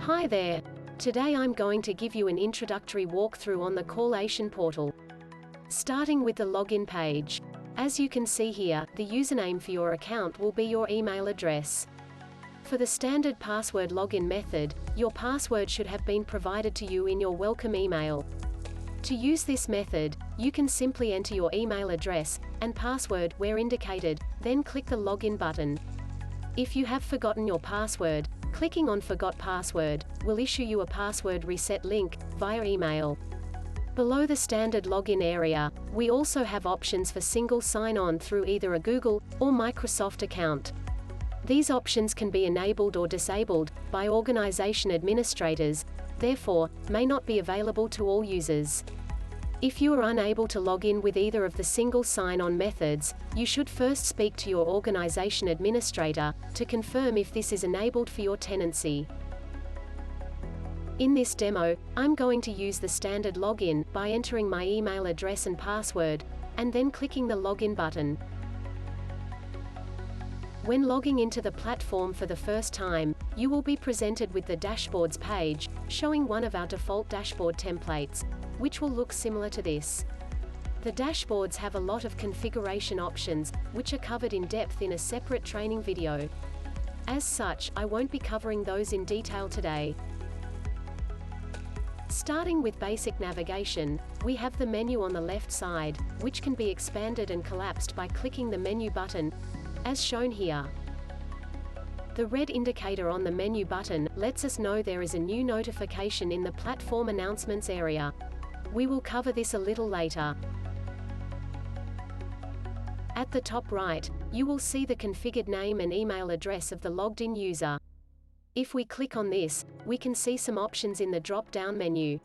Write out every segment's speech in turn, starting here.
Hi there. Today I'm going to give you an introductory walkthrough on the Callation portal. Starting with the login page. As you can see here, the username for your account will be your email address. For the standard password login method, your password should have been provided to you in your welcome email. To use this method, you can simply enter your email address and password where indicated, then click the login button. If you have forgotten your password, clicking on Forgot Password will issue you a password reset link via email. Below the standard login area, we also have options for single sign-on through either a Google or Microsoft account. These options can be enabled or disabled by organization administrators, therefore, may not be available to all users. If you are unable to log in with either of the single sign-on methods, you should first speak to your organization administrator to confirm if this is enabled for your tenancy. In this demo, I'm going to use the standard login by entering my email address and password, and then clicking the login button. When logging into the platform for the first time, you will be presented with the dashboards page, showing one of our default dashboard templates, which will look similar to this. The dashboards have a lot of configuration options, which are covered in depth in a separate training video. As such, I won't be covering those in detail today. Starting with basic navigation, we have the menu on the left side, which can be expanded and collapsed by clicking the menu button, as shown here. The red indicator on the menu button lets us know there is a new notification in the platform announcements area. We will cover this a little later. At the top right, you will see the configured name and email address of the logged-in user. If we click on this, we can see some options in the drop-down menu.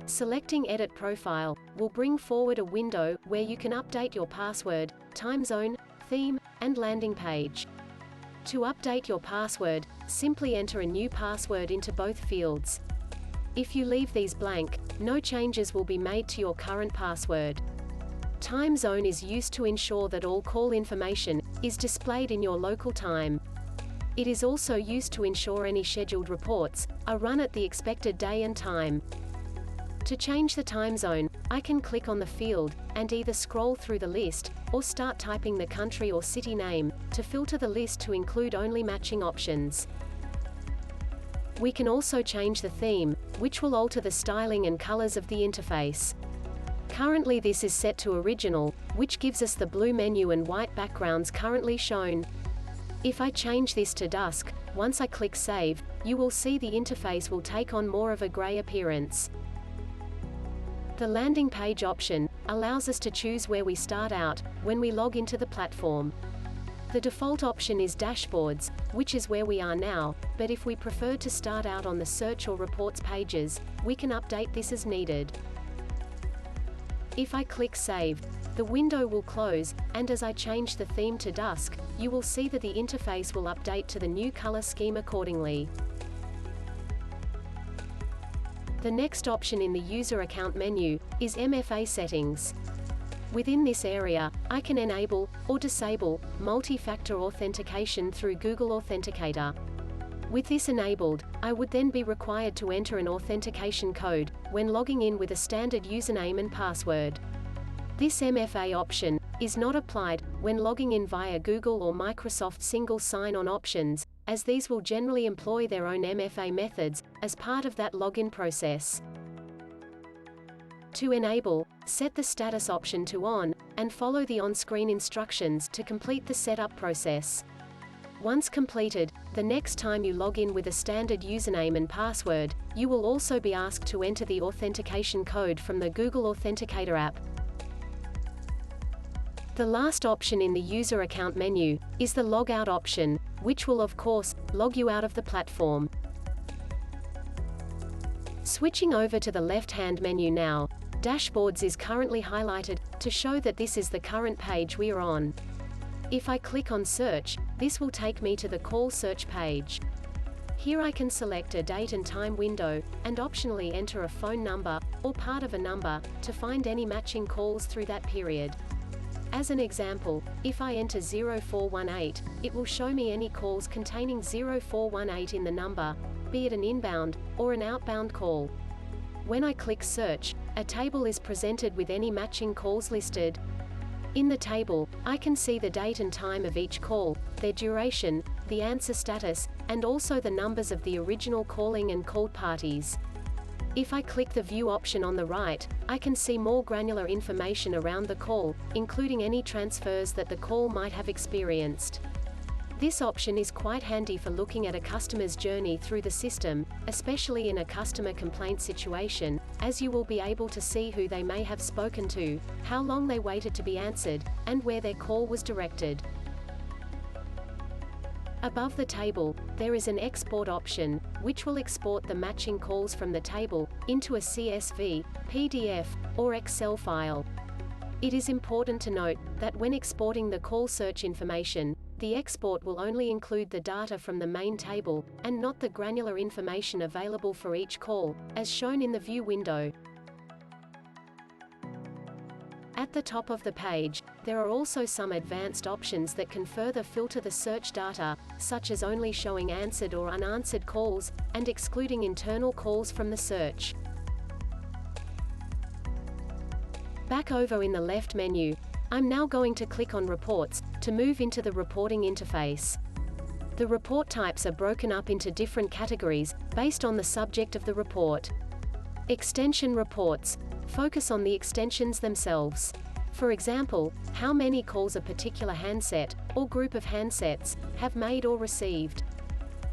Selecting Edit Profile will bring forward a window where you can update your password, time zone, theme, and landing page. To update your password, simply enter a new password into both fields. If you leave these blank, no changes will be made to your current password. Time zone is used to ensure that all call information is displayed in your local time. It is also used to ensure any scheduled reports are run at the expected day and time. To change the time zone, I can click on the field, and either scroll through the list, or start typing the country or city name, to filter the list to include only matching options. We can also change the theme, which will alter the styling and colors of the interface. Currently this is set to original, which gives us the blue menu and white backgrounds currently shown. If I change this to dusk, once I click Save, you will see the interface will take on more of a gray appearance. The landing page option allows us to choose where we start out when we log into the platform. The default option is Dashboards, which is where we are now, but if we prefer to start out on the Search or Reports pages, we can update this as needed. If I click Save, the window will close, and as I change the theme to dusk, you will see that the interface will update to the new color scheme accordingly. The next option in the User Account menu is MFA Settings. Within this area, I can enable or disable multi-factor authentication through Google Authenticator. With this enabled, I would then be required to enter an authentication code when logging in with a standard username and password. This MFA option is not applied when logging in via Google or Microsoft single sign-on options, as these will generally employ their own MFA methods as part of that login process. To enable, set the status option to on, and follow the on-screen instructions to complete the setup process. Once completed, the next time you log in with a standard username and password, you will also be asked to enter the authentication code from the Google Authenticator app. The last option in the User Account menu is the Logout option, which will of course log you out of the platform. Switching over to the left-hand menu now, Dashboards is currently highlighted to show that this is the current page we are on. If I click on Search, this will take me to the Call Search page. Here I can select a date and time window, and optionally enter a phone number, or part of a number, to find any matching calls through that period. As an example, if I enter 0418, it will show me any calls containing 0418 in the number, be it an inbound or an outbound call. When I click Search, a table is presented with any matching calls listed. In the table, I can see the date and time of each call, their duration, the answer status, and also the numbers of the original calling and called parties. If I click the View option on the right, I can see more granular information around the call, including any transfers that the call might have experienced. This option is quite handy for looking at a customer's journey through the system, especially in a customer complaint situation, as you will be able to see who they may have spoken to, how long they waited to be answered, and where their call was directed. Above the table, there is an export option, which will export the matching calls from the table into a CSV, PDF, or Excel file. It is important to note that when exporting the call search information, the export will only include the data from the main table, and not the granular information available for each call, as shown in the View window. At the top of the page, there are also some advanced options that can further filter the search data, such as only showing answered or unanswered calls, and excluding internal calls from the search. Back over in the left menu, I'm now going to click on Reports, to move into the reporting interface. The report types are broken up into different categories, based on the subject of the report. Extension reports focus on the extensions themselves. For example, how many calls a particular handset, or group of handsets, have made or received.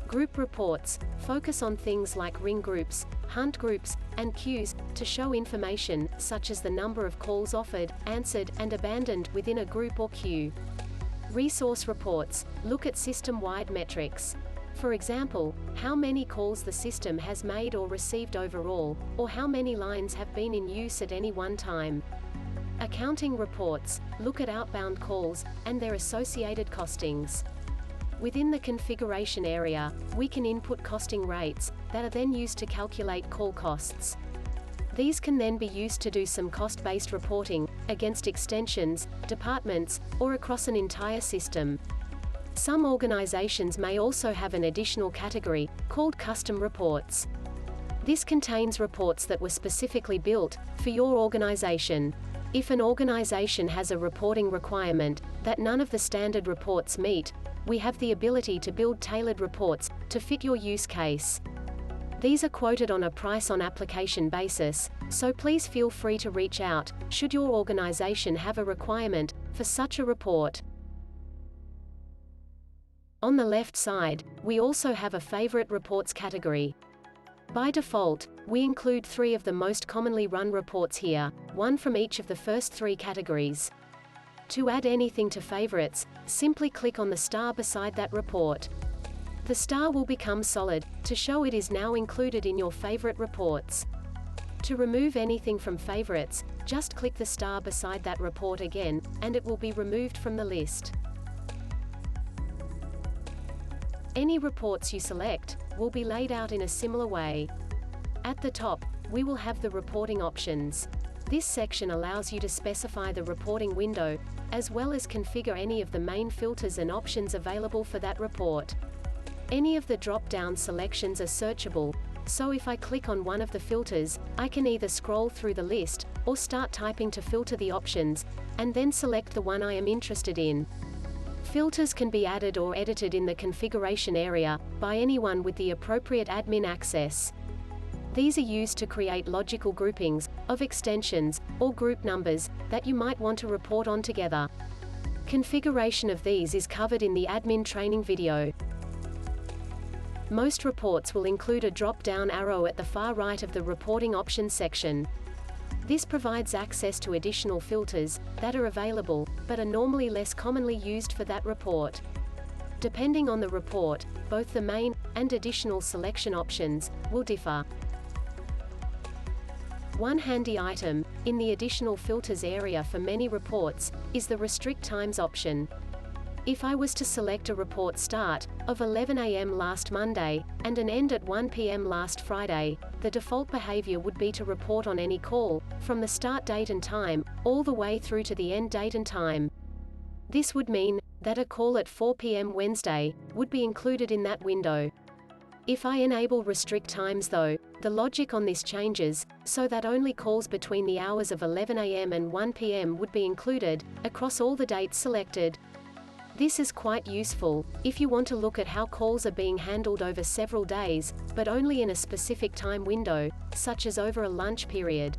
Group reports focus on things like ring groups, hunt groups, and queues, to show information, such as the number of calls offered, answered, and abandoned within a group or queue. Resource reports look at system-wide metrics. For example, how many calls the system has made or received overall, or how many lines have been in use at any one time. Accounting reports look at outbound calls, and their associated costings. Within the configuration area, we can input costing rates, that are then used to calculate call costs. These can then be used to do some cost-based reporting, against extensions, departments, or across an entire system. Some organizations may also have an additional category, called custom reports. This contains reports that were specifically built for your organization. If an organization has a reporting requirement that none of the standard reports meet, we have the ability to build tailored reports to fit your use case. These are quoted on a price-on-application basis, so please feel free to reach out, should your organization have a requirement for such a report. On the left side, we also have a favorite reports category. By default, we include 3 of the most commonly run reports here, one from each of the first 3 categories. To add anything to favorites, simply click on the star beside that report. The star will become solid, to show it is now included in your favorite reports. To remove anything from favorites, just click the star beside that report again, and it will be removed from the list. Any reports you select will be laid out in a similar way. At the top, we will have the reporting options. This section allows you to specify the reporting window, as well as configure any of the main filters and options available for that report. Any of the drop-down selections are searchable, so if I click on one of the filters, I can either scroll through the list, or start typing to filter the options, and then select the one I am interested in. Filters can be added or edited in the configuration area, by anyone with the appropriate admin access. These are used to create logical groupings of extensions, or group numbers, that you might want to report on together. Configuration of these is covered in the admin training video. Most reports will include a drop-down arrow at the far right of the reporting options section. This provides access to additional filters that are available, but are normally less commonly used for that report. Depending on the report, both the main and additional selection options will differ. One handy item in the additional filters area for many reports is the Restrict Times option. If I was to select a report start of 11 a.m. last Monday and an end at 1 p.m. last Friday, the default behavior would be to report on any call from the start date and time all the way through to the end date and time. This would mean that a call at 4 p.m. Wednesday would be included in that window. If I enable restrict times though, the logic on this changes, so that only calls between the hours of 11 a.m. and 1 p.m. would be included, across all the dates selected. This is quite useful, if you want to look at how calls are being handled over several days, but only in a specific time window, such as over a lunch period.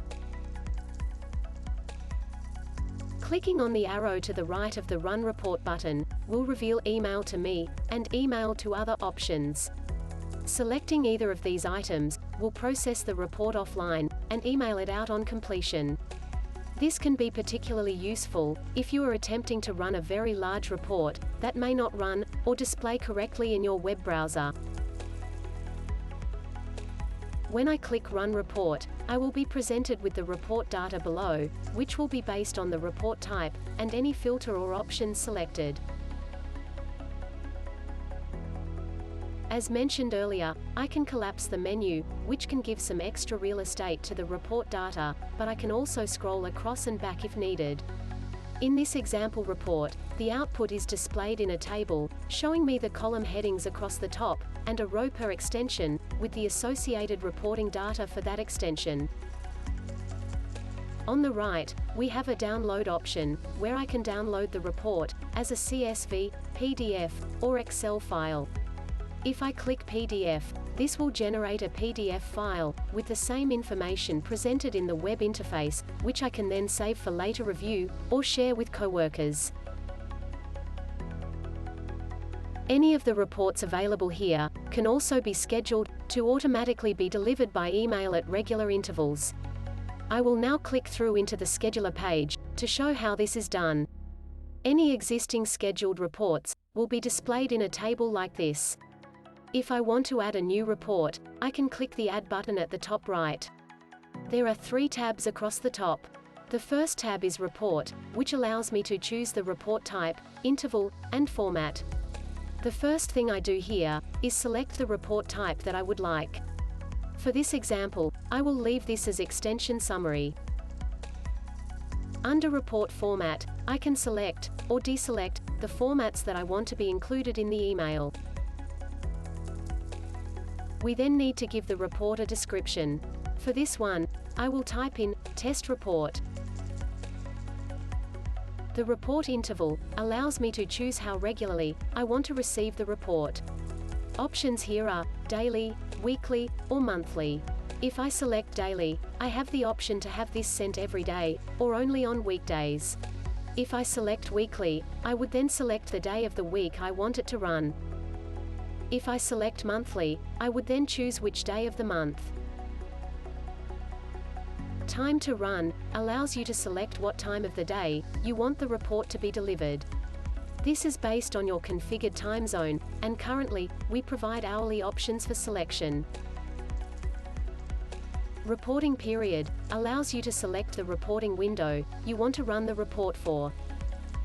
Clicking on the arrow to the right of the Run Report button will reveal Email to Me and Email to Other options. Selecting either of these items will process the report offline and email it out on completion. This can be particularly useful if you are attempting to run a very large report that may not run or display correctly in your web browser. When I click Run Report, I will be presented with the report data below, which will be based on the report type and any filter or options selected. As mentioned earlier, I can collapse the menu, which can give some extra real estate to the report data, but I can also scroll across and back if needed. In this example report, the output is displayed in a table, showing me the column headings across the top, and a row per extension, with the associated reporting data for that extension. On the right, we have a download option, where I can download the report as a CSV, PDF, or Excel file. If I click PDF, this will generate a PDF file, with the same information presented in the web interface, which I can then save for later review, or share with coworkers. Any of the reports available here can also be scheduled to automatically be delivered by email at regular intervals. I will now click through into the Scheduler page to show how this is done. Any existing scheduled reports will be displayed in a table like this. If I want to add a new report, I can click the Add button at the top right. There are 3 tabs across the top. The first tab is Report, which allows me to choose the report type, interval, and format. The first thing I do here is select the report type that I would like. For this example, I will leave this as Extension Summary. Under Report Format, I can select, or deselect, the formats that I want to be included in the email. We then need to give the report a description. For this one, I will type in Test Report. The report interval allows me to choose how regularly I want to receive the report. Options here are daily, weekly, or monthly. If I select daily, I have the option to have this sent every day, or only on weekdays. If I select weekly, I would then select the day of the week I want it to run. If I select monthly, I would then choose which day of the month. Time to run allows you to select what time of the day you want the report to be delivered. This is based on your configured time zone, and currently, we provide hourly options for selection. Reporting period allows you to select the reporting window you want to run the report for.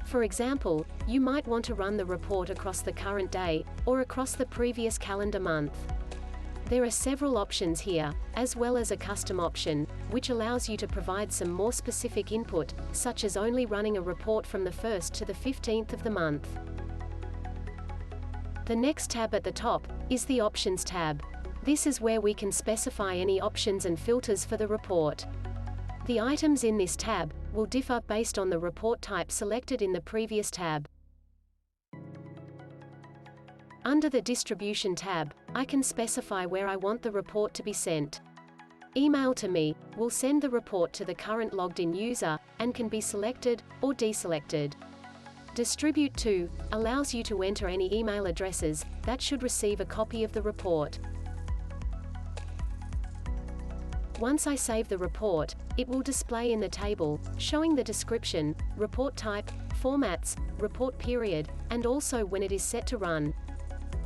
For example, you might want to run the report across the current day, or across the previous calendar month. There are several options here, as well as a custom option, which allows you to provide some more specific input, such as only running a report from the 1st to the 15th of the month. The next tab at the top is the Options tab. This is where we can specify any options and filters for the report. The items in this tab will differ based on the report type selected in the previous tab. Under the Distribution tab, I can specify where I want the report to be sent. Email to Me will send the report to the current logged-in user, and can be selected or deselected. Distribute To allows you to enter any email addresses that should receive a copy of the report. Once I save the report, it will display in the table, showing the description, report type, formats, report period, and also when it is set to run.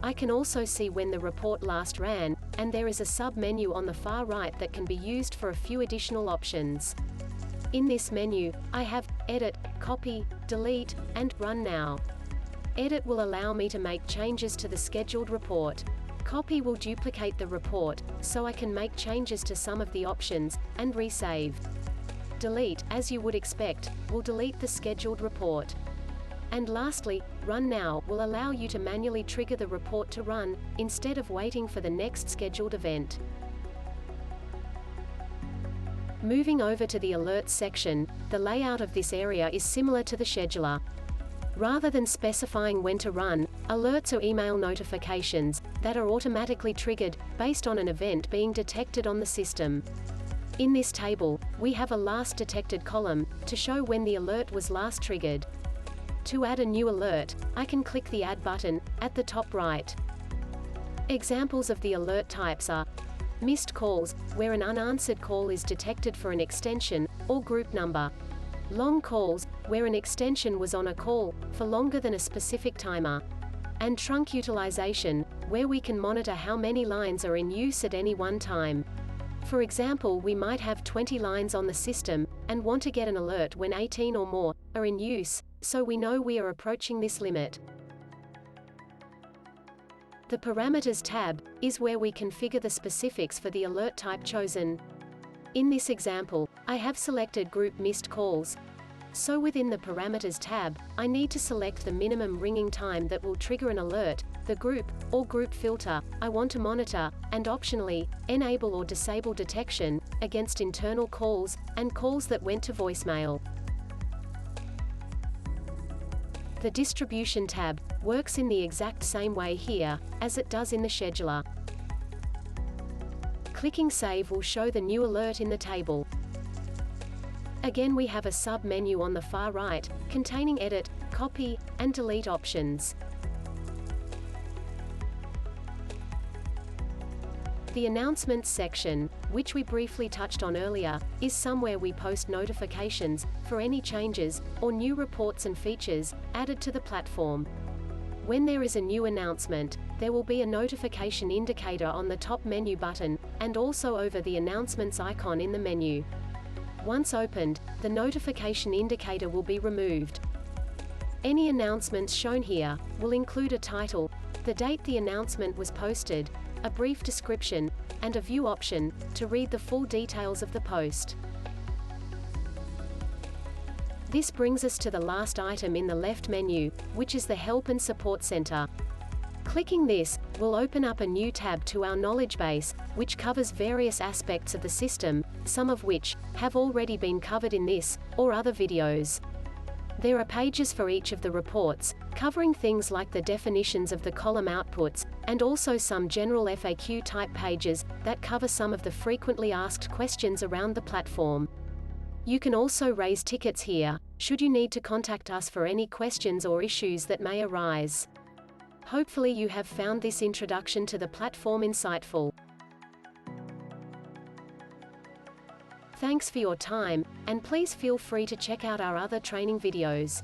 I can also see when the report last ran, and there is a sub-menu on the far right that can be used for a few additional options. In this menu, I have Edit, Copy, Delete, and Run Now. Edit will allow me to make changes to the scheduled report. Copy will duplicate the report, so I can make changes to some of the options, and resave. Delete, as you would expect, will delete the scheduled report. And lastly, Run Now will allow you to manually trigger the report to run, instead of waiting for the next scheduled event. Moving over to the Alerts section, the layout of this area is similar to the scheduler. Rather than specifying when to run, alerts or email notifications that are automatically triggered, based on an event being detected on the system. In this table, we have a last detected column, to show when the alert was last triggered. To add a new alert, I can click the Add button, at the top right. Examples of the alert types are missed calls, where an unanswered call is detected for an extension, or group number. Long calls, where an extension was on a call, for longer than a specific timer. And trunk utilization, where we can monitor how many lines are in use at any one time. For example, we might have 20 lines on the system, and want to get an alert when 18 or more are in use, so we know we are approaching this limit. The Parameters tab is where we configure the specifics for the alert type chosen. In this example, I have selected Group Missed Calls. So within the Parameters tab, I need to select the minimum ringing time that will trigger an alert, the group, or group filter, I want to monitor, and optionally, enable or disable detection, against internal calls, and calls that went to voicemail. The Distribution tab works in the exact same way here, as it does in the scheduler. Clicking Save will show the new alert in the table. Again, we have a sub-menu on the far right, containing Edit, Copy, and Delete options. The Announcements section, which we briefly touched on earlier, is somewhere we post notifications for any changes or new reports and features added to the platform. When there is a new announcement, there will be a notification indicator on the top menu button, and also over the announcements icon in the menu. Once opened, the notification indicator will be removed. Any announcements shown here will include a title, the date the announcement was posted, a brief description, and a view option, to read the full details of the post. This brings us to the last item in the left menu, which is the Help and Support Center. Clicking this will open up a new tab to our knowledge base, which covers various aspects of the system, some of which have already been covered in this or other videos. There are pages for each of the reports, covering things like the definitions of the column outputs, and also some general FAQ type pages that cover some of the frequently asked questions around the platform. You can also raise tickets here, should you need to contact us for any questions or issues that may arise. Hopefully you have found this introduction to the platform insightful. Thanks for your time, and please feel free to check out our other training videos.